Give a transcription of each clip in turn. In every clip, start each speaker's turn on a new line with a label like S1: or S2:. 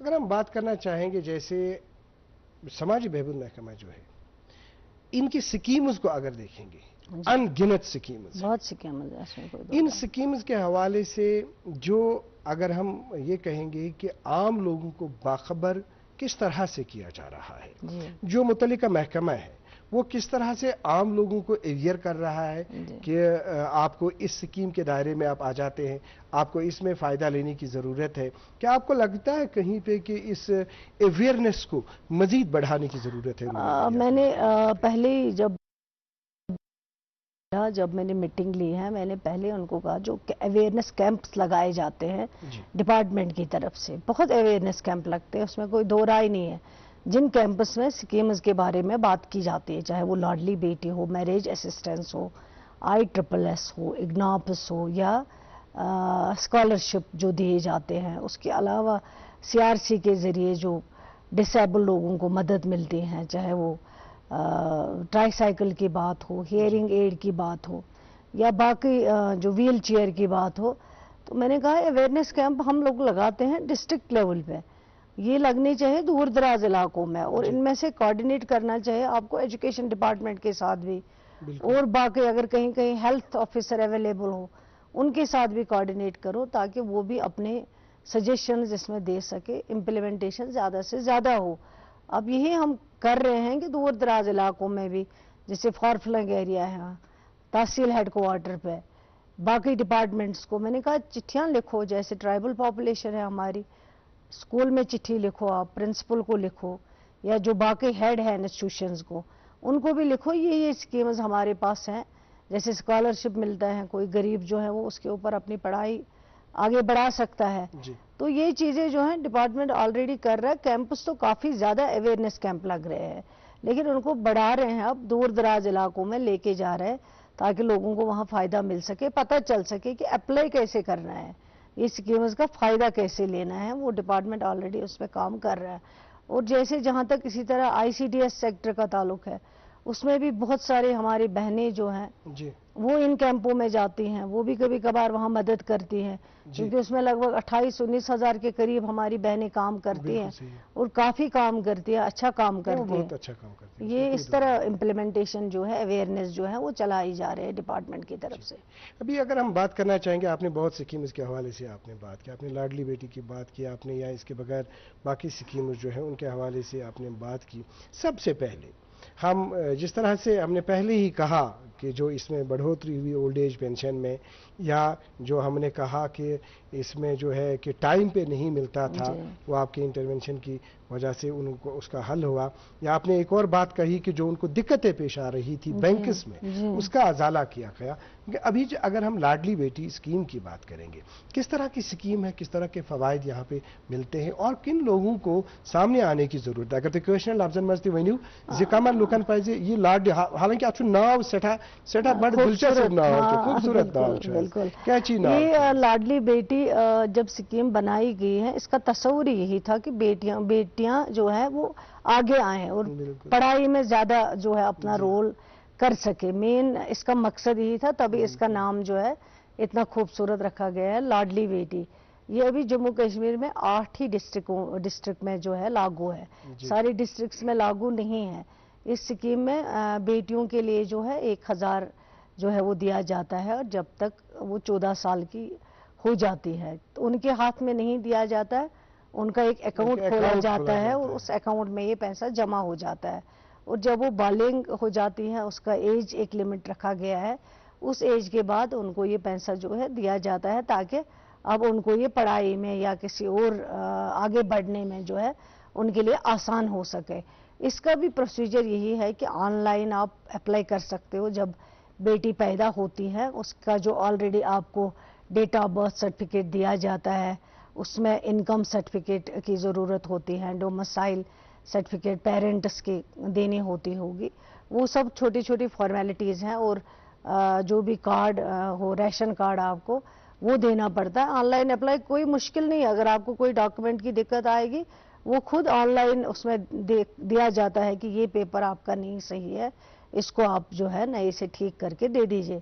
S1: اگر ہم بات کرنا چاہیں گے جیسے سماجی بہبود محکمہ جو ہے ان کی سکیمز کو اگر دیکھیں گے ان گنت سکیمز
S2: بہت سکیمز ہیں اس میں کوئی دو
S1: ان
S2: رائے
S1: سکیمز کے حوالے سے جو اگر ہم یہ کہیں گے کہ عام لوگوں کو باخبر کس طرح سے کیا جا رہا ہے
S2: جی
S1: جو متعلقہ محکمہ ہے وہ کس طرح سے عام لوگوں کو اویئر کر رہا ہے
S2: جی
S1: کہ آپ کو اس سکیم کے دائرے میں آپ آ جاتے ہیں, آپ کو اس میں فائدہ لینے کی ضرورت ہے, کیا آپ کو لگتا ہے کہیں پہ کہ اس اویئرنیس کو مزید بڑھانے کی ضرورت ہے؟
S2: میں نے پہلے ہی جب میں نے میٹنگ لی ہے میں نے پہلے ان کو کہا جو اویئرنیس کیمپس لگائے جاتے ہیں
S1: جی
S2: ڈپارٹمنٹ کی طرف سے, بہت اویئرنیس کیمپ لگتے ہیں, اس میں کوئی دو رائے نہیں ہے. جن کیمپس میں سکیمز کے بارے میں بات کی جاتی ہے, چاہے وہ لاڈلی بیٹی ہو, میریج اسسٹنس ہو, ISSS ہو, اگناپس ہو, یا اسکالرشپ جو دیے جاتے ہیں, اس کے علاوہ CRC کے ذریعے جو ڈسیبل لوگوں کو مدد ملتی ہیں, چاہے وہ ٹرائی سائیکل کی بات ہو, ہیئرنگ ایڈ کی بات ہو, یا باقی جو ویل چیئر کی بات ہو. تو میں نے کہا اویئرنیس کیمپ ہم لوگ لگاتے ہیں ڈسٹرکٹ لیول پہ, یہ لگنے چاہیے دور دراز علاقوں میں, اور ان میں سے کوارڈینیٹ کرنا چاہیے آپ کو ایجوکیشن ڈپارٹمنٹ کے ساتھ بھی, اور باقی اگر کہیں کہیں ہیلتھ آفیسر اویلیبل ہو ان کے ساتھ بھی کوارڈینیٹ کرو تاکہ وہ بھی اپنے سجیشنز اس میں دے سکے, امپلیمنٹیشن زیادہ سے زیادہ ہو. اب یہی ہم کر رہے ہیں کہ دور دراز علاقوں میں بھی, جیسے فار فلنگ ایریا ہے, تحصیل ہیڈ کوارٹر پہ باقی ڈپارٹمنٹس کو میں نے کہا چٹھیاں لکھو, جیسے ٹرائبل پاپولیشن ہے ہماری, اسکول میں چٹھی لکھو, آپ پرنسپل کو لکھو, یا جو باقی ہیڈ ہیں انسٹیٹیوشنز کو ان کو بھی لکھو, یہ اسکیمز ہمارے پاس ہیں. جیسے اسکالرشپ ملتا ہے, کوئی غریب جو ہے وہ اس کے اوپر اپنی پڑھائی آگے بڑھا سکتا ہے. تو یہ چیزیں جو ہیں ڈپارٹمنٹ آلریڈی کر رہا ہے. کیمپس تو کافی زیادہ اویئرنیس کیمپ لگ رہے ہیں, لیکن ان کو بڑھا رہے ہیں, اب دور دراز علاقوں میں لے کے جا رہے ہیں تاکہ لوگوں کو وہاں فائدہ مل سکے, پتہ چل سکے کہ اپلائی کیسے کرنا ہے, یہ سکیمز کا فائدہ کیسے لینا ہے. وہ ڈپارٹمنٹ آلریڈی اس پہ کام کر رہا ہے. اور جیسے جہاں تک اسی طرح ICDS سیکٹر کا تعلق ہے, اس میں بھی بہت سارے ہماری بہنیں جو ہیں وہ ان کیمپوں میں جاتی ہیں, وہ بھی کبھی کبھار وہاں مدد کرتی ہیں, کیونکہ اس میں لگ بھگ 28-19 ہزار کے قریب ہماری بہنیں کام کرتی ہیں, اور کافی کام کرتی ہیں, اچھا کام کرتی ہیں. یہ اس طرح امپلیمنٹیشن جو ہے, اویئرنیس جو ہے وہ چلائی جا رہے ہیں ڈپارٹمنٹ کی طرف سے.
S1: ابھی اگر ہم بات کرنا چاہیں گے, آپ نے بہت سکیمز کے حوالے سے آپ نے بات کی, آپ نے لاڈلی بیٹی کی بات کی آپ نے, یا اس کے بغیر باقی سکیمز جو ہیں ان کے حوالے سے آپ نے بات کی. سب سے پہلے ہم جس طرح سے ہم نے پہلے ہی کہا کہ جو اس میں بڑھوتری ہوئی اولڈ ایج پینشن میں, یا جو ہم نے کہا کہ اس میں جو ہے کہ ٹائم پہ نہیں ملتا تھا, وہ آپ کے انٹرونشن کی وجہ سے ان کو اس کا حل ہوا. یا آپ نے ایک اور بات کہی کہ جو ان کو دقتیں پیش آ رہی تھی بینکس میں, اس کا ازالہ کیا گیا. ابھی اگر ہم لاڈلی بیٹی اسکیم کی بات کریں گے, کس طرح کی اسکیم ہے, کس طرح کے فوائد یہاں پہ ملتے ہیں, اور کن لوگوں کو سامنے آنے کی ضرورت ہے؟ اگر تو کوشچن لفظن مزتی ونیو زکمن لکن پزِ یہ لاڈلی, حالانکہ اتھ ناو سٹھا بڑ دلچسپ ناو, خوبصورت ناو,
S2: بالکل
S1: کیا چیز ناو.
S2: یہ لاڈلی بیٹی جب سکیم بنائی گئی ہے, اس کا تصور یہی تھا کہ بیٹیاں جو ہے وہ آگے آئیں اور پڑھائی میں زیادہ جو ہے اپنا رول کر سکے. مین اس کا مقصد یہی تھا, تبھی اس کا نام جو ہے اتنا خوبصورت رکھا گیا ہے لاڈلی بیٹی. یہ ابھی جموں کشمیر میں 8 ہی ڈسٹرکٹ میں جو ہے لاگو ہے, ساری ڈسٹرکٹس میں لاگو نہیں ہے. اس سکیم میں بیٹیوں کے لیے جو ہے 1000 جو ہے وہ دیا جاتا ہے, اور جب تک وہ 14 سال کی ہو جاتی ہے تو ان کے ہاتھ میں نہیں دیا جاتا ہے, ان کا ایک اکاؤنٹ کھولا جاتا ہے, اور اس اکاؤنٹ میں یہ پیسہ جمع ہو جاتا ہے. اور جب وہ بالغ ہو جاتی ہیں, اس کا ایج ایک لمٹ رکھا گیا ہے, اس ایج کے بعد ان کو یہ پیسہ جو ہے دیا جاتا ہے, تاکہ اب ان کو یہ پڑھائی میں یا کسی اور آگے بڑھنے میں جو ہے ان کے لیے آسان ہو سکے. اس کا بھی پروسیجر یہی ہے کہ آن لائن آپ اپلائی کر سکتے ہو. جب بیٹی پیدا ہوتی ہے, اس کا جو آلریڈی آپ کو ڈیٹ آف برتھ سرٹیفکیٹ دیا جاتا ہے, اس میں انکم سرٹیفکیٹ کی ضرورت ہوتی ہے, ڈومیسائل سرٹیفکیٹ پیرنٹس کی دینی ہوگی. وہ سب چھوٹی چھوٹی فارمیلٹیز ہیں, اور جو بھی کارڈ ہو, ریشن کارڈ آپ کو وہ دینا پڑتا ہے. آن لائن اپلائی کوئی مشکل نہیں. اگر آپ کو کوئی ڈاکومنٹ کی دقت آئے گی, وہ خود آن لائن اس میں دیا جاتا ہے کہ یہ پیپر آپ کا نہیں صحیح ہے, اس کو آپ جو ہے نئے سے ٹھیک کر کے دے دیجئے.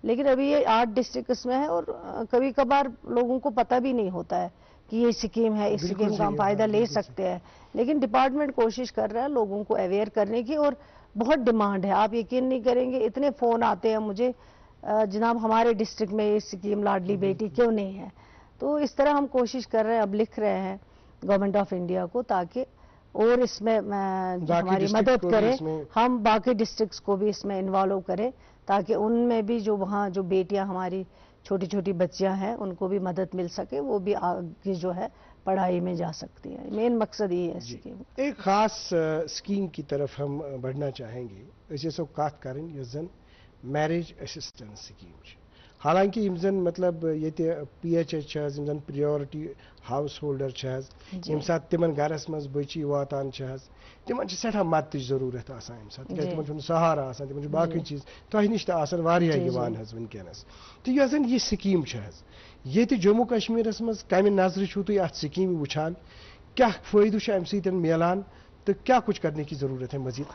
S2: لیکن ابھی یہ 8 ڈسٹرکٹس میں ہے, اور کبھی کبھار لوگوں کو پتہ بھی نہیں ہوتا ہے کہ یہ اسکیم ہے, اس اسکیم کا ہم فائدہ لے سکتے ہیں, لیکن ڈپارٹمنٹ کوشش کر رہا ہے لوگوں کو اویئر کرنے کی, اور بہت ڈیمانڈ ہے. آپ یقین نہیں کریں گے اتنے فون آتے ہیں مجھے, جناب ہمارے ڈسٹرکٹ میں یہ اسکیم لاڈلی بیٹی کیوں نہیں ہے. تو اس طرح ہم کوشش کر رہے ہیں, اب لکھ رہے ہیں گورنمنٹ آف انڈیا کو تاکہ اور اس میں ہماری مدد کریں, ہم باقی ڈسٹرکٹس کو بھی اس میں انوالو کریں تاکہ ان میں بھی جو وہاں جو بیٹیاں ہماری چھوٹی چھوٹی بچیاں ہیں ان کو بھی مدد مل سکے, وہ بھی آگے جو ہے پڑھائی میں جا سکتی ہیں. مین مقصد یہ ہے اسکیم.
S1: ایک خاص اسکیم کی طرف ہم بڑھنا چاہیں گے, اسے سو کات کریں یہ زن میریج اسسٹنس سکیم. حالانکہ یم زن مطلب یہ پی ایچ ایچ زن پریورٹی ہاؤس ہولڈر یم سات تمن گھرس مز بچی واتان تمن سٹھا مدد ضرورت آسان یم سات تمن سہارا آسان, تمن باقی چیز تہ نش آسان واریاہ یوان حظ ونکینس. تو یہ زن یہ سکیم یہ جموں کشمیرس مز کمہ نظر چھو تھی ات سکیم وچھان, کیا فائدہ ام سۭتۍ میلان تو کیا کچھ کرنے کی ضرورت ہے مزید؟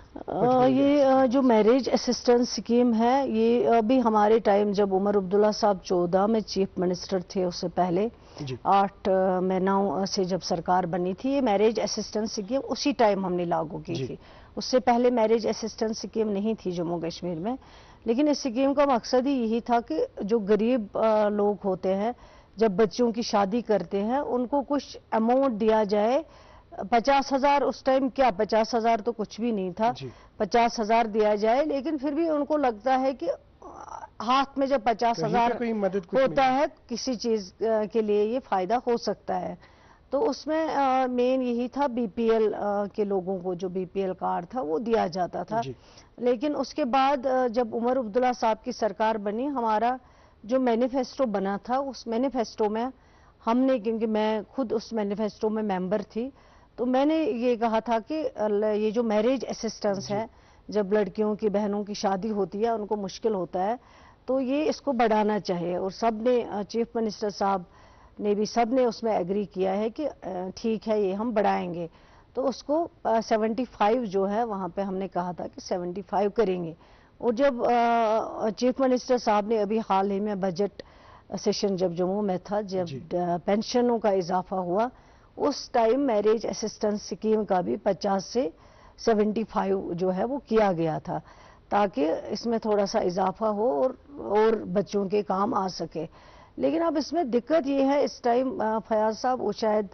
S2: یہ جو میریج اسسٹنس اسکیم ہے یہ ابھی ہمارے ٹائم جب عمر عبداللہ صاحب 14 میں چیف منسٹر تھے, اس سے پہلے 8 میں 9 سے جب سرکار بنی تھی, یہ میریج اسسٹنس اسکیم اسی ٹائم ہم نے لاگو کی تھی. اس سے پہلے میریج اسسٹنس اسکیم نہیں تھی جموں کشمیر میں. لیکن اس اسکیم کا مقصد ہی یہی تھا کہ جو غریب لوگ ہوتے ہیں جب بچوں کی شادی کرتے ہیں ان کو کچھ اماؤنٹ دیا جائے. 50,000 اس ٹائم, کیا 50,000 تو کچھ بھی نہیں تھا, 50,000 دیا جائے, لیکن پھر بھی ان کو لگتا ہے کہ ہاتھ میں جب 50,000 ہوتا ہے کسی چیز کے لیے یہ فائدہ ہو سکتا ہے. تو اس میں مین یہی تھا بی پی ایل کے لوگوں کو جو بی پی ایل کارڈ تھا وہ دیا جاتا تھا. لیکن اس کے بعد جب عمر عبداللہ صاحب کی سرکار بنی, ہمارا جو مینیفیسٹو بنا تھا اس مینیفیسٹو میں ہم نے, کیونکہ میں خود اس مینیفیسٹو میں ممبر تھی, تو میں نے یہ کہا تھا کہ یہ جو میریج اسسٹنس ہے, جب لڑکیوں کی بہنوں کی شادی ہوتی ہے ان کو مشکل ہوتا ہے, تو یہ اس کو بڑھانا چاہیے. اور سب نے, چیف منسٹر صاحب نے بھی, سب نے اس میں ایگری کیا ہے کہ ٹھیک ہے یہ ہم بڑھائیں گے. تو اس کو 75 جو ہے وہاں پہ ہم نے کہا تھا کہ 75 کریں گے. اور جب چیف منسٹر صاحب نے ابھی حال ہی میں بجٹ سیشن جب جموں میں تھا, جب پینشنوں کا اضافہ ہوا, اس ٹائم میریج اسسٹنس اسکیم کا بھی 50 سے 75 جو ہے وہ کیا گیا تھا تاکہ اس میں تھوڑا سا اضافہ ہو اور بچوں کے کام آ سکے. لیکن اب اس میں دقت یہ ہے اس ٹائم, فیاض صاحب وہ شاید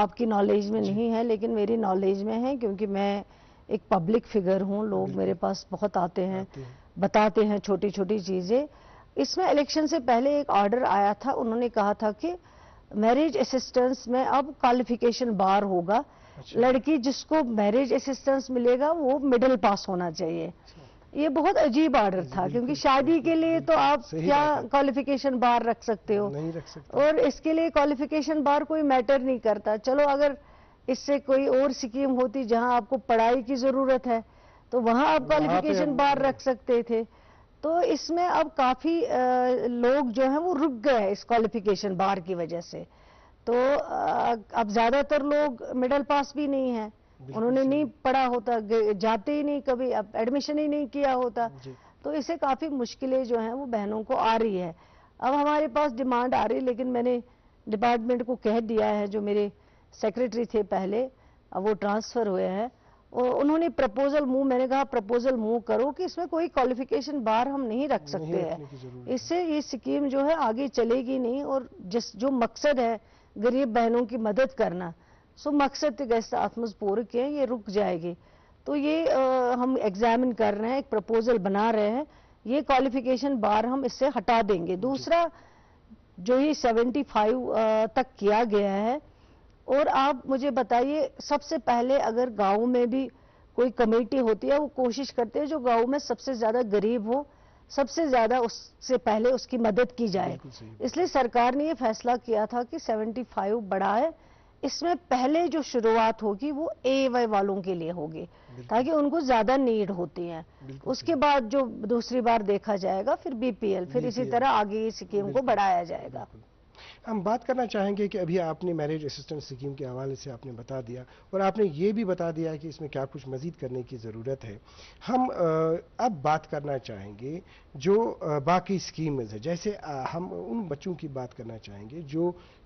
S2: آپ کی نالج میں نہیں ہے لیکن میری نالج میں ہے, کیونکہ میں ایک پبلک فگر ہوں, لوگ میرے پاس بہت آتے ہیں, بتاتے ہیں چھوٹی چھوٹی چیزیں. اس میں الیکشن سے پہلے ایک آرڈر آیا تھا, انہوں نے کہا تھا کہ میریج اسسٹنس میں اب کوالیفیکیشن بار ہوگا. لڑکی جس کو میریج اسسٹنس ملے گا وہ مڈل پاس ہونا چاہیے. یہ بہت عجیب آرڈر تھا, کیونکہ شادی کے لیے تو آپ کیا کوالیفیکیشن بار رکھ سکتے ہو, اور اس کے لیے کوالیفیکیشن بار کوئی میٹر نہیں کرتا. چلو اگر اس سے کوئی اور سکیم ہوتی جہاں آپ کو پڑھائی کی ضرورت ہے تو وہاں آپ کوالیفیکیشن بار رکھ سکتے تھے. تو اس میں اب کافی لوگ جو ہیں وہ رک گئے اس کوالیفیکیشن بار کی وجہ سے. تو اب زیادہ تر لوگ مڈل پاس بھی نہیں ہیں, انہوں نے نہیں پڑھا ہوتا, جاتے ہی نہیں کبھی, اب ایڈمیشن ہی نہیں کیا ہوتا. تو اسے کافی مشکلیں جو ہیں وہ بہنوں کو آ رہی ہے. اب ہمارے پاس ڈیمانڈ آ رہی ہے, لیکن میں نے ڈپارٹمنٹ کو کہہ دیا ہے, جو میرے سیکریٹری تھے پہلے اب وہ ٹرانسفر ہوئے ہیں, اور انہوں نے پرپوزل موو, میں نے کہا پرپوزل موو کرو کہ اس میں کوئی کوالیفیکیشن بار ہم نہیں رکھ سکتے ہیں, اس سے یہ سکیم جو ہے آگے چلے گی نہیں. اور جو مقصد ہے غریب بہنوں کی مدد کرنا, سو مقصد گیس آتمز پور کے یہ رک جائے گی. تو یہ ہم ایگزامن کر رہے ہیں, ایک پرپوزل بنا رہے ہیں, یہ کوالیفیکیشن بار ہم اس سے ہٹا دیں گے. دوسرا جو یہ 75 تک کیا گیا ہے, اور آپ مجھے بتائیے سب سے پہلے اگر گاؤں میں بھی کوئی کمیٹی ہوتی ہے وہ کوشش کرتے ہیں جو گاؤں میں سب سے زیادہ غریب ہو سب سے زیادہ اس سے پہلے اس کی مدد کی جائے. اس لیے سرکار نے یہ فیصلہ کیا تھا کہ 75 بڑھائے. اس میں پہلے جو شروعات ہوگی وہ اے وائی والوں کے لیے ہوگی تاکہ ان کو زیادہ نیڈ ہوتی ہیں. اس کے بعد جو دوسری بار دیکھا جائے گا پھر بی پی ایل, پھر اسی طرح آگے اس اسکیم کو بڑھایا جائے گا.
S1: ہم بات کرنا چاہیں گے کہ ابھی آپ نے میرج اسسٹنٹ اسکیم کے حوالے سے آپ نے بتا دیا اور آپ نے یہ بھی بتا دیا کہ اس میں کیا کچھ مزید کرنے کی ضرورت ہے. ہم اب بات کرنا چاہیں گے جو باقی اسکیمز ہیں، جیسے ہم ان بچوں کی بات کرنا چاہیں گے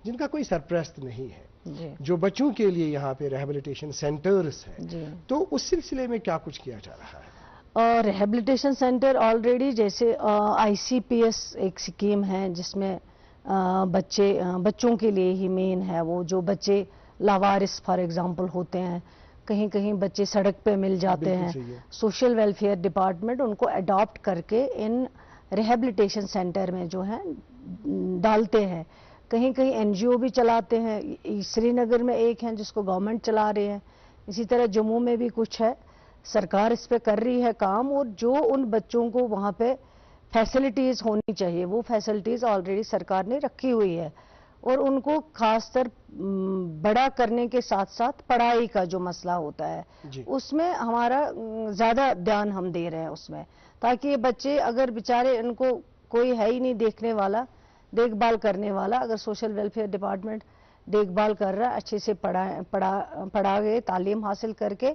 S1: جن کا کوئی سرپرست نہیں ہے، جو بچوں کے لیے یہاں پہ ریہیبلیٹیشن سینٹرز ہیں، تو اس سلسلے میں کیا کچھ کیا جا رہا ہے؟
S2: ریہیبلیٹیشن سینٹر آلریڈی جیسے ICPS ایک اسکیم ہے جس میں بچوں کے لیے ہی مین ہے. وہ جو بچے لاوارث فار ایگزامپل ہوتے ہیں، کہیں کہیں بچے سڑک پہ مل جاتے ہیں، سوشل ویلفیئر ڈپارٹمنٹ ان کو اڈاپٹ کر کے ان ریہیبلیٹیشن سینٹر میں جو ہے ڈالتے ہیں. کہیں کہیں NGO بھی چلاتے ہیں، سری نگر میں ایک ہیں جس کو گورنمنٹ چلا رہے ہیں، اسی طرح جموں میں بھی کچھ ہے. سرکار اس پہ کر رہی ہے کام، اور جو ان بچوں کو وہاں پہ فیسلٹیز ہونی چاہیے وہ فیسلٹیز آلریڈی سرکار نے رکھی ہوئی ہے. اور ان کو خاص طر بڑا کرنے کے ساتھ ساتھ پڑھائی کا جو مسئلہ ہوتا ہے اس میں ہمارا زیادہ دھیان ہم دے رہے ہیں اس میں، تاکہ یہ بچے اگر بیچارے ان کو کوئی ہے ہی نہیں دیکھنے والا، دیکھ بھال کرنے والا، اگر سوشل ویلفیئر ڈپارٹمنٹ دیکھ بھال کر رہا ہے، اچھے سے پڑھا گئے، تعلیم حاصل کر کے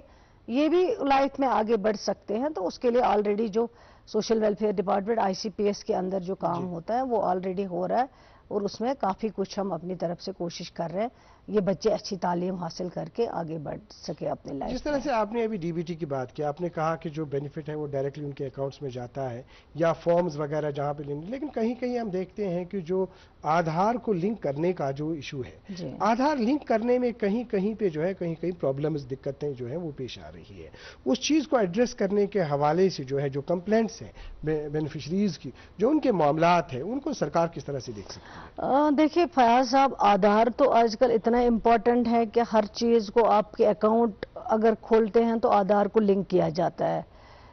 S2: یہ بھی لائف میں آگے بڑھ سکتے ہیں. تو اس کے لیے آلریڈی جو سوشل ویلفیئر ڈپارٹمنٹ ICPS کے اندر جو کام ہوتا ہے وہ آلریڈی ہو رہا ہے، اور اس میں کافی کچھ ہم اپنی طرف سے کوشش کر رہے ہیں یہ بچے اچھی تعلیم حاصل کر کے آگے بڑھ سکے اپنے لائف.
S1: جس طرح سے آپ نے ابھی DBT کی بات کی، آپ نے کہا کہ جو بینیفٹ ہے وہ ڈائریکٹلی ان کے اکاؤنٹس میں جاتا ہے یا فارمز وغیرہ جہاں پہ لنک، لیکن کہیں کہیں ہم دیکھتے ہیں کہ جو آدھار کو لنک کرنے کا جو ایشو ہے، آدھار لنک کرنے میں کہیں کہیں پہ جو ہے کہیں پرابلمز، دقتیں جو ہیں وہ پیش آ رہی ہے. اس چیز کو ایڈریس کرنے کے حوالے سے جو ہے جو کمپلینٹس ہیں بینیفیشریز کی، جو ان کے معاملات ہیں، ان کو سرکار کس طرح سے دیکھ سکتی ہے؟
S2: دیکھیے فیاض صاحب، آدھار تو آج کل اتنا امپورٹنٹ ہے کہ ہر چیز کو آپ کے اکاؤنٹ اگر کھولتے ہیں تو آدھار کو لنک کیا جاتا ہے.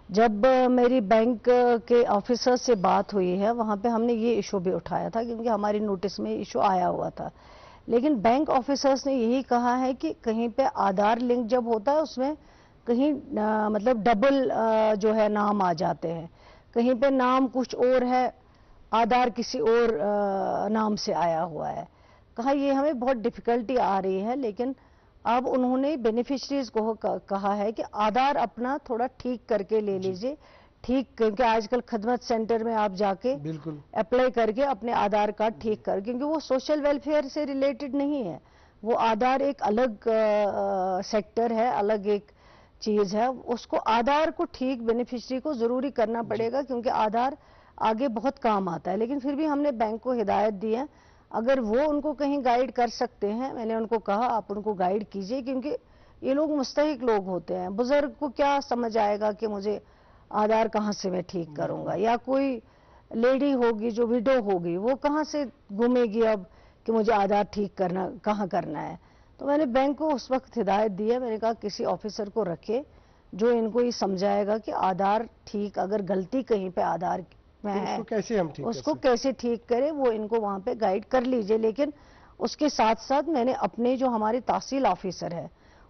S2: جب میری بینک کے آفیسر سے بات ہوئی ہے وہاں پہ ہم نے یہ ایشو بھی اٹھایا تھا، کیونکہ ہماری نوٹس میں ایشو آیا ہوا تھا، لیکن بینک آفیسرز نے یہی کہا ہے کہ کہیں پہ آدھار لنک جب ہوتا ہے اس میں کہیں مطلب ڈبل جو ہے نام آ جاتے ہیں، کہیں پہ نام کچھ اور ہے، آدھار کسی اور نام سے آیا ہوا ہے. کہا یہ ہمیں بہت ڈیفیکلٹی آ رہی ہے، لیکن اب انہوں نے بینیفیشریز کو کہا ہے کہ آدھار اپنا تھوڑا ٹھیک کر کے لے لیجئے، ٹھیک، کیونکہ آج کل خدمت سینٹر میں آپ جا کے اپلائی کر کے اپنے آدھار کارڈ ٹھیک کر، کیونکہ وہ سوشل ویلفیئر سے ریلیٹڈ نہیں ہے، وہ آدھار ایک الگ سیکٹر ہے، الگ ایک چیز ہے. اس کو آدھار کو ٹھیک بینیفیشری کو ضروری کرنا پڑے گا، کیونکہ آدھار آگے بہت کام آتا ہے. لیکن پھر بھی ہم نے بینک کو ہدایت دی ہے، اگر وہ ان کو کہیں گائیڈ کر سکتے ہیں، میں نے ان کو کہا آپ ان کو گائیڈ کیجئے، کیونکہ یہ لوگ مستحق لوگ ہوتے ہیں. بزرگ کو کیا سمجھ آئے گا کہ مجھے آدھار کہاں سے میں ٹھیک کروں گا، یا کوئی لیڈی ہوگی جو ویڈو ہوگی وہ کہاں سے گھومے گی اب کہ مجھے آدھار ٹھیک کرنا کہاں کرنا ہے. تو میں نے بینک کو اس وقت ہدایت دی ہے، میں نے کہا کسی آفیسر کو رکھے جو ان کو یہ سمجھائے گا کہ آدھار ٹھیک، اگر غلطی کہیں پہ آدھار میں ہے اس کو کیسے ٹھیک کرے، وہ ان کو وہاں پہ گائیڈ کر لیجئے. لیکن اس کے ساتھ ساتھ میں نے اپنے جو ہمارے تحصیل آفیسر ہے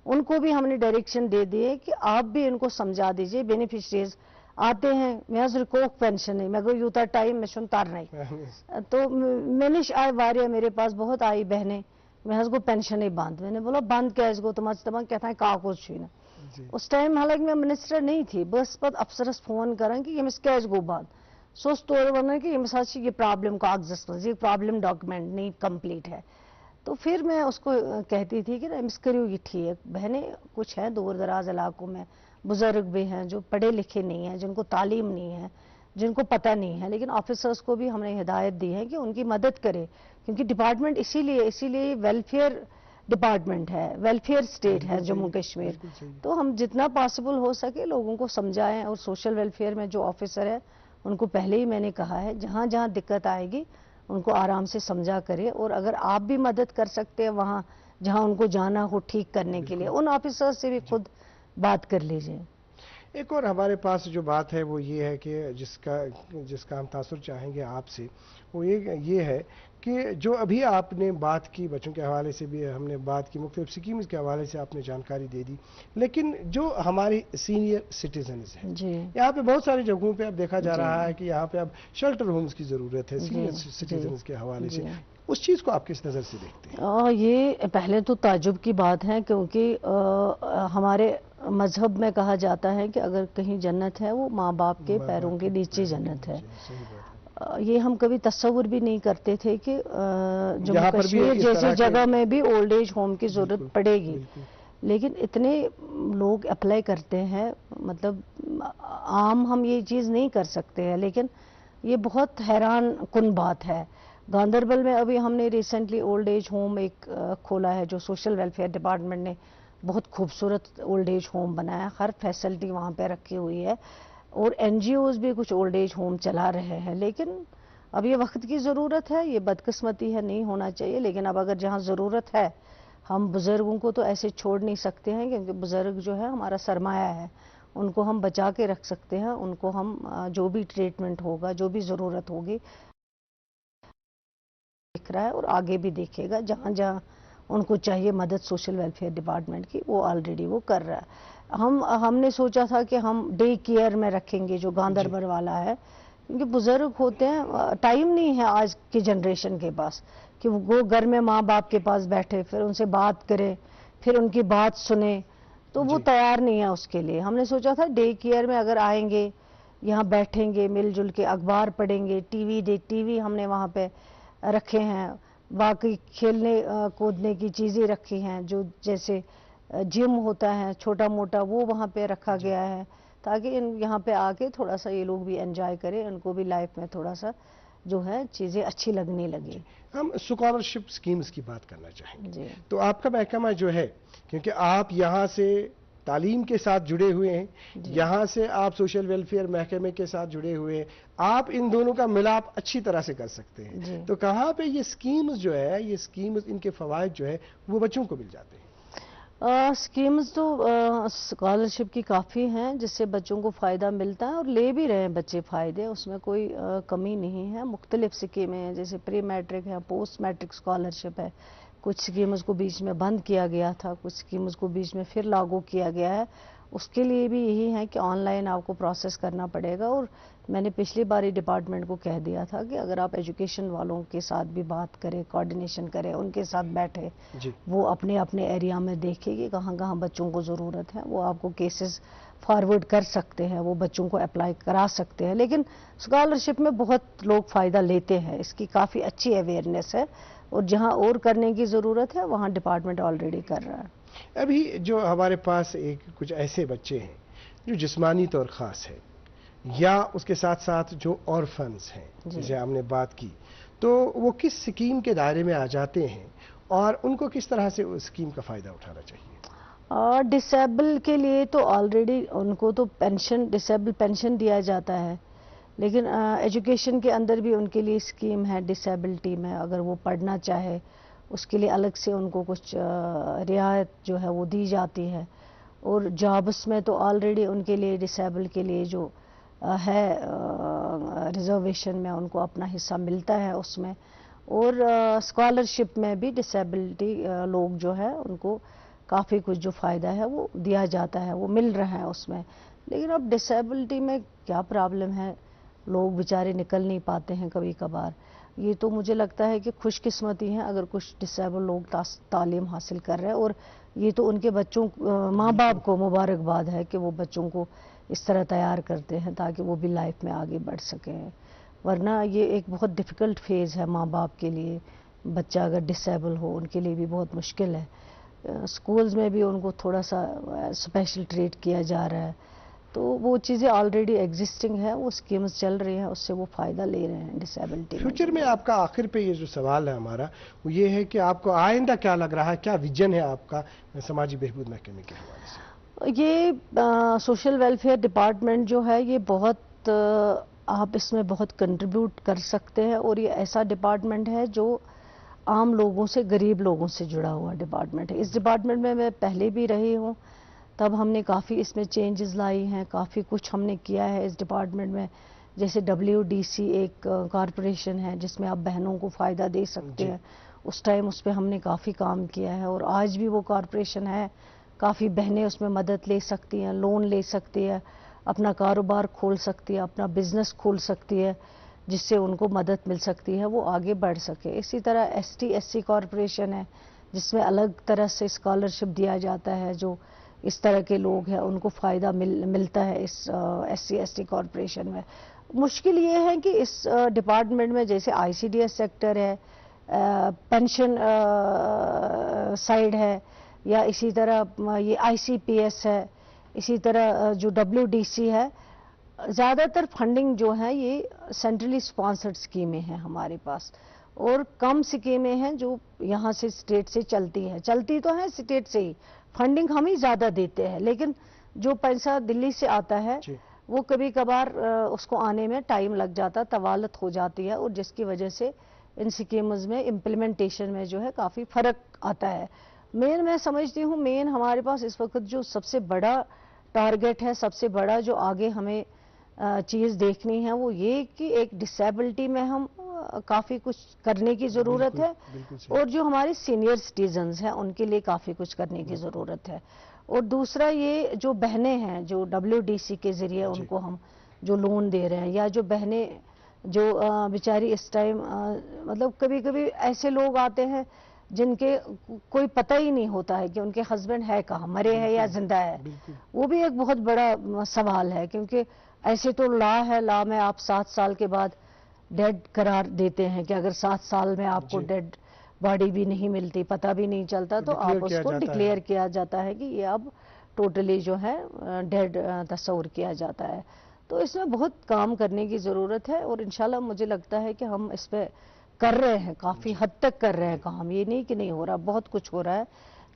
S2: ان کو بھی ہم نے ڈائریکشن دے دیے کہ آپ بھی ان کو سمجھا دیجئے. بینیفیشریز آتے ہیں میں رکوک پینشن ہے مگر یوتا ٹائم میں تر نہیں، تو میں نے آئے واریا میرے پاس بہت آئی بہنیں، میں کو پینشن ہی بند، میں نے بولا بند کیس گو تمہیں کہتا ہے کاغذ چھونا. اس ٹائم حالانکہ میں منسٹر نہیں تھی، بس پت افسرس فون کران کہ یمس کیس گو بند، سو تور ونان کہ یمس یہ پرابلم کاغذس مز، یہ پرابلم ڈاکومنٹ نہیں کمپلیٹ ہے. تو پھر میں اس کو کہتی تھی کہ امس کریو یہ ٹھیک. بہنیں کچھ ہیں دور دراز علاقوں میں، بزرگ بھی ہیں جو پڑھے لکھے نہیں ہیں، جن کو تعلیم نہیں ہے، جن کو پتہ نہیں ہے، لیکن آفیسرز کو بھی ہم نے ہدایت دی ہے کہ ان کی مدد کرے، کیونکہ ڈپارٹمنٹ اسی لیے ویلفیئر ڈپارٹمنٹ ہے، ویلفیئر سٹیٹ ہے جموں کشمیر. تو ہم جتنا پاسبل ہو سکے لوگوں کو سمجھائیں، اور سوشل ویلفیئر میں جو آفیسر ہے ان کو پہلے ہی میں نے کہا ہے جہاں جہاں دقت آئے گی ان کو آرام سے سمجھا کرے، اور اگر آپ بھی مدد کر سکتے ہیں وہاں جہاں ان کو جانا ہو ٹھیک کرنے کے لیے ان آفیسر سے بھی خود بات کر لیجئے.
S1: ایک اور ہمارے پاس جو بات ہے وہ یہ ہے کہ جس کا ہم تاثر چاہیں گے آپ سے، وہ یہ ہے کہ جو ابھی آپ نے بات کی بچوں کے حوالے سے بھی ہم نے بات کی، مختلف سکیمز کے حوالے سے آپ نے جانکاری دے دی، لیکن جو ہماری سینئر سٹیزنز ہیں یہاں پہ بہت ساری جگہوں پہ اب دیکھا جا رہا ہے کہ یہاں پہ اب شیلٹر ہومز کی ضرورت ہے سینئر سٹیزنز کے حوالے سے. اس چیز کو آپ کس نظر سے دیکھتے ہیں؟
S2: یہ پہلے تو تعجب کی بات ہے، کیونکہ ہمارے مذہب میں کہا جاتا ہے کہ اگر کہیں جنت ہے وہ ماں باپ کے پیروں کے نیچے جنت ہے۔ یہ ہم کبھی تصور بھی نہیں کرتے تھے کہ جموں کشمیر جیسی جگہ میں بھی اولڈ ایج ہوم کی ضرورت پڑے گی، لیکن اتنے لوگ اپلائی کرتے ہیں، مطلب عام ہم یہ چیز نہیں کر سکتے ہیں، لیکن یہ بہت حیران کن بات ہے۔ گاندربل میں ابھی ہم نے ریسنٹلی اولڈ ایج ہوم ایک کھولا ہے، جو سوشل ویلفیئر ڈپارٹمنٹ نے بہت خوبصورت اولڈ ایج ہوم بنایا، ہر فیسلٹی وہاں پہ رکھی ہوئی ہے، اور این جی اوز بھی کچھ اولڈ ایج ہوم چلا رہے ہیں، لیکن اب یہ وقت کی ضرورت ہے، یہ بدقسمتی ہے، نہیں ہونا چاہیے، لیکن اب اگر جہاں ضرورت ہے، ہم بزرگوں کو تو ایسے چھوڑ نہیں سکتے ہیں، کیونکہ بزرگ جو ہے ہمارا سرمایہ ہے، ان کو ہم بچا کے رکھ سکتے ہیں، ان کو ہم جو بھی ٹریٹمنٹ ہوگا، جو بھی ضرورت ہوگی دیکھ رہا ہے اور آگے بھی دیکھے گا، جہاں جہاں ان کو چاہیے مدد سوشل ویلفیئر ڈپارٹمنٹ کی، وہ آلریڈی وہ کر رہا ہے۔ ہم نے سوچا تھا کہ ہم ڈے کیئر میں رکھیں گے جو گاندربل والا ہے، کیونکہ بزرگ ہوتے ہیں، ٹائم نہیں ہے آج کی جنریشن کے پاس کہ وہ گھر میں ماں باپ کے پاس بیٹھے، پھر ان سے بات کرے، پھر ان کی بات سنے، تو وہ تیار نہیں ہے اس کے لیے۔ ہم نے سوچا تھا ڈے کیئر میں اگر آئیں گے، یہاں بیٹھیں گے، مل جل کے اخبار پڑھیں گے، ٹی وی ہم نے وہاں پہ رکھے ہیں، باقی کھیلنے کودنے کی چیزیں رکھی ہیں، جو جیسے جم ہوتا ہے چھوٹا موٹا، وہ وہاں پہ رکھا گیا ہے، تاکہ یہاں پہ آ کے تھوڑا سا یہ لوگ بھی انجوائے کریں، ان کو بھی لائف میں تھوڑا سا جو ہے چیزیں اچھی لگنے لگیں۔
S1: ہم اسکالرشپ سکیمز کی بات کرنا چاہیں گے،
S2: جی
S1: تو آپ کا محکمہ جو ہے، کیونکہ آپ یہاں سے تعلیم کے ساتھ جڑے ہوئے ہیں، یہاں سے آپ سوشل ویلفیئر محکمے کے ساتھ جڑے ہوئے ہیں، آپ ان دونوں کا ملاپ اچھی طرح سے کر سکتے ہیں، تو کہاں پہ یہ سکیمز جو ہے، یہ سکیمز ان کے فوائد جو ہے وہ بچوں کو مل جاتے ہیں؟
S2: سکیمز تو اسکالرشپ کی کافی ہیں، جس سے بچوں کو فائدہ ملتا ہے، اور لے بھی رہے ہیں بچے فائدے، اس میں کوئی کمی نہیں ہے۔ مختلف سکیمیں ہیں، جیسے پری میٹرک ہے، پوسٹ میٹرک اسکالرشپ ہے، کچھ سکیمز کو بیچ میں بند کیا گیا تھا، کچھ سکیمز کو بیچ میں پھر لاگو کیا گیا ہے۔ اس کے لیے بھی یہی ہے کہ آن لائن آپ کو پروسیس کرنا پڑے گا، اور میں نے پچھلی بار ڈپارٹمنٹ کو کہہ دیا تھا کہ اگر آپ ایجوکیشن والوں کے ساتھ بھی بات کریں، کوارڈینیشن کریں، ان کے ساتھ بیٹھے، وہ اپنے اپنے ایریا میں دیکھیں کہ کہاں کہاں بچوں کو ضرورت ہے، وہ آپ کو کیسز فارورڈ کر سکتے ہیں، وہ بچوں کو اپلائی کرا سکتے ہیں۔ لیکن اسکالرشپ میں بہت لوگ فائدہ لیتے ہیں، اس کی کافی اچھی اویئرنیس ہے، اور جہاں اور کرنے کی ضرورت ہے وہاں ڈپارٹمنٹ آلریڈی کر رہا ہے۔
S1: ابھی جو ہمارے پاس کچھ ایسے بچے ہیں جو جسمانی طور خاص ہے، یا اس کے ساتھ ساتھ جو آرفنز ہیں جسے ہم نے بات کی، تو وہ کس سکیم کے دائرے میں آ جاتے ہیں، اور ان کو کس طرح سے اس سکیم کا فائدہ اٹھانا چاہیے؟
S2: ڈسیبل کے لیے تو آلریڈی ان کو تو پینشن، ڈسیبل پینشن دیا جاتا ہے، لیکن ایجوکیشن کے اندر بھی ان کے لیے اسکیم ہے ڈسیبلٹی میں، اگر وہ پڑھنا چاہے اس کے لیے الگ سے ان کو کچھ رعایت جو ہے وہ دی جاتی ہے، اور جابس میں تو آلریڈی ان کے لیے ڈسیبل کے لیے جو ہے ریزرویشن میں ان کو اپنا حصہ ملتا ہے اس میں، اور اسکالرشپ میں بھی ڈسیبلٹی لوگ جو ہے ان کو کافی کچھ جو فائدہ ہے وہ دیا جاتا ہے، وہ مل رہا ہے اس میں۔ لیکن اب ڈسیبلٹی میں کیا پرابلم ہے، لوگ بیچارے نکل نہیں پاتے ہیں کبھی کبھار، یہ تو مجھے لگتا ہے کہ خوش قسمتی ہیں اگر کچھ ڈسیبل لوگ تعلیم حاصل کر رہے ہیں، اور یہ تو ان کے بچوں ماں باپ کو مبارکباد ہے کہ وہ بچوں کو اس طرح تیار کرتے ہیں تاکہ وہ بھی لائف میں آگے بڑھ سکیں، ورنہ یہ ایک بہت ڈیفیکلٹ فیز ہے ماں باپ کے لیے، بچہ اگر ڈسیبل ہو ان کے لیے بھی بہت مشکل ہے۔ اسکولز میں بھی ان کو تھوڑا سا اسپیشل ٹریٹ کیا جا رہا ہے، تو وہ چیزیں آلریڈی ایگزسٹنگ ہے، وہ اسکیمز چل رہی ہیں، اس سے وہ فائدہ لے رہے ہیں ڈسیبلٹی۔
S1: فیوچر میں آپ کا آخر پہ یہ جو سوال ہے ہمارا، وہ یہ ہے کہ آپ کو آئندہ کیا لگ رہا ہے، کیا ویژن ہے آپ کا سماجی بہبود محکمے کے حوالے سے؟
S2: یہ سوشل ویلفیئر ڈپارٹمنٹ جو ہے یہ بہت آپ اس میں بہت کنٹریبیوٹ کر سکتے ہیں، اور یہ ایسا ڈپارٹمنٹ ہے جو عام لوگوں سے، غریب لوگوں سے جڑا ہوا ڈپارٹمنٹ ہے۔ اس ڈپارٹمنٹ میں میں پہلے بھی رہی ہوں، تب ہم نے کافی اس میں چینجز لائی ہیں، کافی کچھ ہم نے کیا ہے اس ڈپارٹمنٹ میں، جیسے WDC ایک کارپوریشن ہے جس میں آپ بہنوں کو فائدہ دے سکتے ہیں، اس ٹائم اس پہ ہم نے کافی کام کیا ہے، اور آج بھی وہ کارپوریشن ہے، کافی بہنیں اس میں مدد لے سکتی ہیں، لون لے سکتی ہے، اپنا کاروبار کھول سکتی ہے، اپنا بزنس کھول سکتی ہے۔ جس سے ان کو مدد مل سکتی ہے وہ آگے بڑھ سکے. اسی طرح ST/SC کارپوریشن ہے جس میں الگ طرح سے اسکالرشپ دیا جاتا ہے. جو اس طرح کے لوگ ہیں ان کو فائدہ ملتا ہے اس SC/ST کارپوریشن میں. مشکل یہ ہے کہ اس ڈپارٹمنٹ میں جیسے ICDS سیکٹر ہے, پینشن سائیڈ ہے, یا اسی طرح یہ ICPS ہے, اسی طرح جو WDC ہے, زیادہ تر فنڈنگ جو ہے یہ سینٹرلی سپانسرڈ اسکیمیں ہیں ہمارے پاس, اور کم اسکیمیں ہیں جو یہاں سے اسٹیٹ سے چلتی ہیں. چلتی تو ہیں اسٹیٹ سے ہی, فنڈنگ ہم ہی زیادہ دیتے ہیں, لیکن جو پیسہ دلی سے آتا ہے وہ کبھی کبھار اس کو آنے میں ٹائم لگ جاتا, طوالت ہو جاتی ہے, اور جس کی وجہ سے ان سکیمز میں امپلیمنٹیشن میں جو ہے کافی فرق آتا ہے. میں سمجھتی ہوں مین ہمارے پاس اس وقت جو سب سے بڑا ٹارگٹ ہے, سب سے بڑا جو آگے ہمیں چیز دیکھنی ہے وہ یہ کہ ایک ڈسیبلٹی میں ہم کافی کچھ کرنے کی ضرورت ہے, اور جو ہمارے سینئر سٹیزنز ہیں ان کے لیے کافی کچھ کرنے کی ضرورت ہے. اور دوسرا یہ جو بہنیں ہیں جو WDC کے ذریعے ان کو ہم جو لون دے رہے ہیں, یا جو بہنیں جو بیچاری اس ٹائم مطلب کبھی کبھی ایسے لوگ آتے ہیں جن کے کوئی پتہ ہی نہیں ہوتا ہے کہ ان کے ہسبینڈ ہے کہاں, مرے ہیں یا زندہ ہے. وہ بھی ایک بہت بڑا سوال ہے, کیونکہ ایسے تو لا ہے, لا میں آپ 7 سال کے بعد ڈیڈ قرار دیتے ہیں کہ اگر 7 سال میں آپ کو ڈیڈ باڈی بھی نہیں ملتی, پتہ بھی نہیں چلتا, تو آپ اس کو ڈکلیئر کیا جاتا ہے کہ یہ اب ٹوٹلی جو ہے ڈیڈ تصور کیا جاتا ہے. تو اس میں بہت کام کرنے کی ضرورت ہے, اور انشاءاللہ مجھے لگتا ہے کہ ہم اس پہ کر رہے ہیں, کافی حد تک کر رہے ہیں کام. یہ نہیں کہ نہیں ہو رہا, بہت کچھ ہو رہا ہے,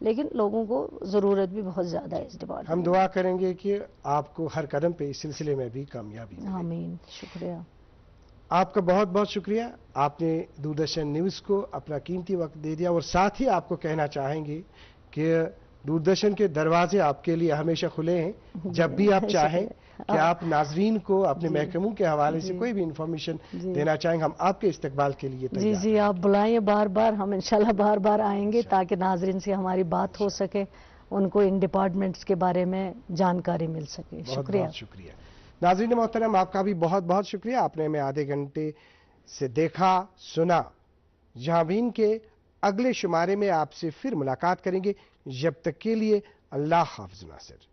S2: لیکن لوگوں کو ضرورت بھی بہت زیادہ ہے اس ڈپارٹمنٹ.
S1: ہم دعا کریں گے کہ آپ کو ہر قدم پہ اس سلسلے میں بھی کامیابی ملے.
S2: آمین. شکریہ.
S1: آپ کا بہت بہت شکریہ, آپ نے دوردرشن نیوز کو اپنا قیمتی وقت دے دیا, اور ساتھ ہی آپ کو کہنا چاہیں گے کہ دوردرشن کے دروازے آپ کے لیے ہمیشہ کھلے ہیں. جب بھی آپ چاہیں کہ آپ ناظرین کو اپنے محکموں کے حوالے سے کوئی بھی انفارمیشن دینا چاہیں, ہم آپ کے استقبال کے لیے تیار ہیں.
S2: جی آپ بلائیں بار بار, ہم انشاءاللہ بار بار آئیں گے تاکہ ناظرین سے ہماری بات ہو سکے, ان کو ان ڈپارٹمنٹس کے بارے میں جانکاری مل سکے. شکریہ.
S1: بہت شکریہ. ناظرین محترم, آپ کا بھی بہت بہت شکریہ. آپ نے ہمیں آدھے گھنٹے سے دیکھا سنا. جہاں بین کے اگلے شمارے میں آپ سے پھر ملاقات کریں گے. جب تک کے لیے اللہ حافظ ناصر.